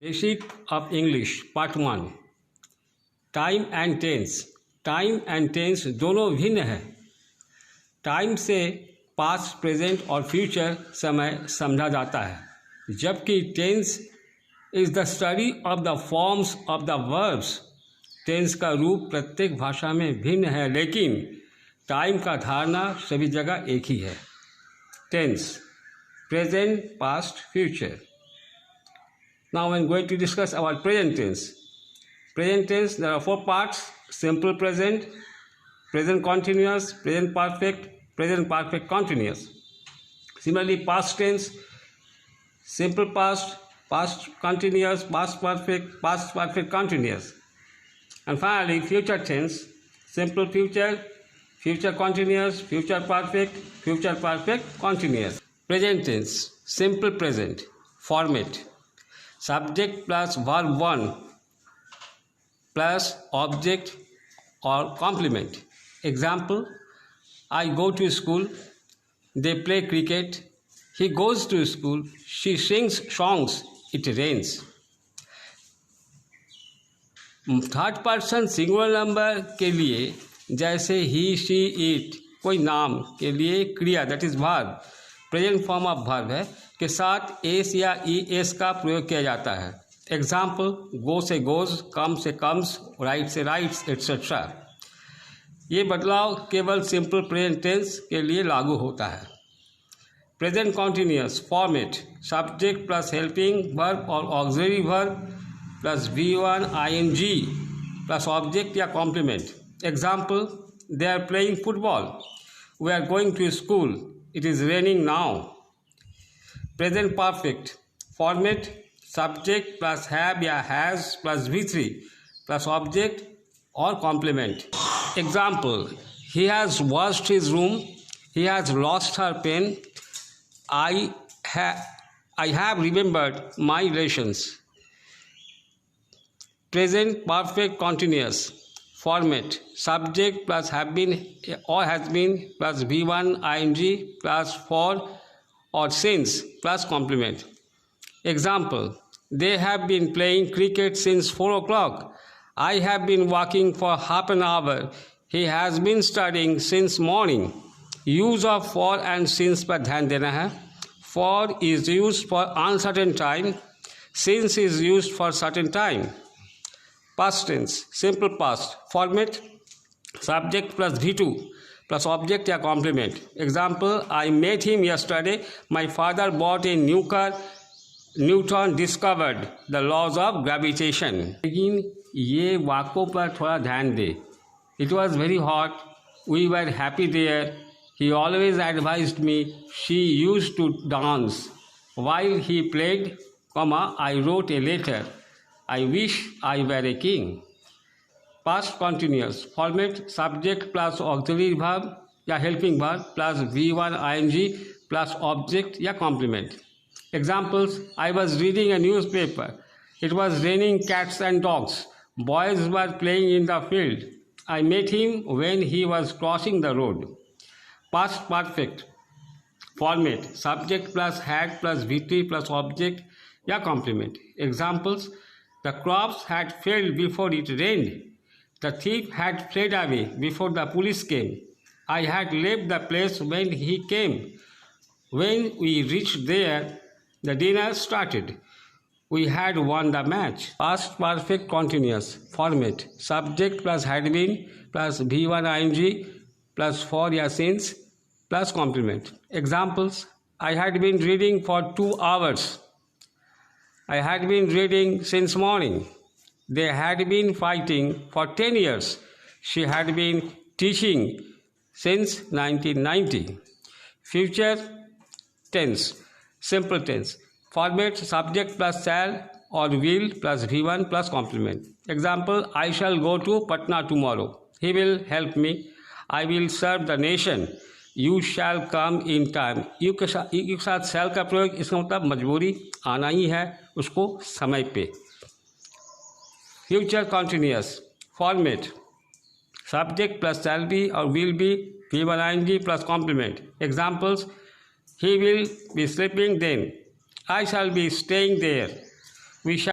Basic of English part 1। Time and tense. Time and tense दोनों भिन्न है। Time से पास्ट, प्रेजेंट और फ्यूचर समय समझा जाता है, जबकि tense is the study of the forms of the verbs. Tense का रूप प्रत्येक भाषा में भिन्न है, लेकिन टाइम का धारणा सभी जगह एक ही है। Tense: present, past, future. Now I'm going to discuss about present tense. Present tense, there are 4 parts: simple present, present continuous, present perfect continuous. Similarly, past tense: simple past, past continuous, past perfect continuous. And finally, future tense: simple future, future continuous, future perfect continuous. Present tense: simple present. Format: subject plus verb 1 plus object or complement. Example: I go to school, they play cricket, he goes to school, she sings songs, it rains. Third person singular number के लिए जैसे ही, she, it, कोई नाम के लिए क्रिया that is verb, present form of verb है, के साथ एस या ई एस का प्रयोग किया जाता है। एग्जाम्पल: गो से गोज, कम से कम्स, राइट से राइट्स, एट्सेट्रा। ये बदलाव केवल सिंपल प्रेजेंट टेंस के लिए लागू होता है। Present continuous format: subject plus helping verb और auxiliary verb plus V1 ING plus object या complement. Example: they are playing football, we are going to school, it is raining now. Present perfect format: subject plus have या has plus V3 plus object और complement. Example: he has washed his room, he has lost her pen, I have remembered my relations. Present perfect continuous format: subject plus have been और has been plus V1 ING plus for or since plus complement. Example: they have been playing cricket since 4 o'clock. I have been walking for half an hour. He has been studying since morning. Use of for and since पर ध्यान देना है। For is used for uncertain time. Since is used for certain time. Past tense simple past format: subject plus V2 plus object या complement. Example: I met him yesterday. My father bought a new car. Newton discovered the laws of gravitation. लेकिन ये वाक्यों पर थोड़ा ध्यान दे। It was very hot. We were happy there. He always advised me. She used to dance. While he played, I wrote a letter. I wish I were a king. Past continuous format: subject plus auxiliary verb या helping verb plus V1 ING plus object या complement. Examples: I was reading a newspaper, it was raining cats and dogs, boys were playing in the field, I met him when he was crossing the road. Past perfect format: subject plus had plus V3 plus object या complement. Examples: the crops had failed before it rained, the thief had fled away before the police came, I had left the place when he came, when we reached there the dinner started, we had won the match. Past perfect continuous format: subject plus had been plus V1 ING plus for या since plus complement. Examples: I had been reading for 2 hours, I had been reading since morning, they had been fighting for 10 years, she had been teaching since 1990. Future tense simple tense format: subject plus shall or will plus V1 plus complement. Example: I shall go to Patna tomorrow, he will help me, I will serve the nation, you shall come in time. You के साथ shall का प्रयोग, इसका मतलब मजबूरी, आना ही है उसको समय पे। Future continuous format: subject plus shall be और will be V1 ING plus complement. Examples: he will be sleeping then, I shall be staying there, we shall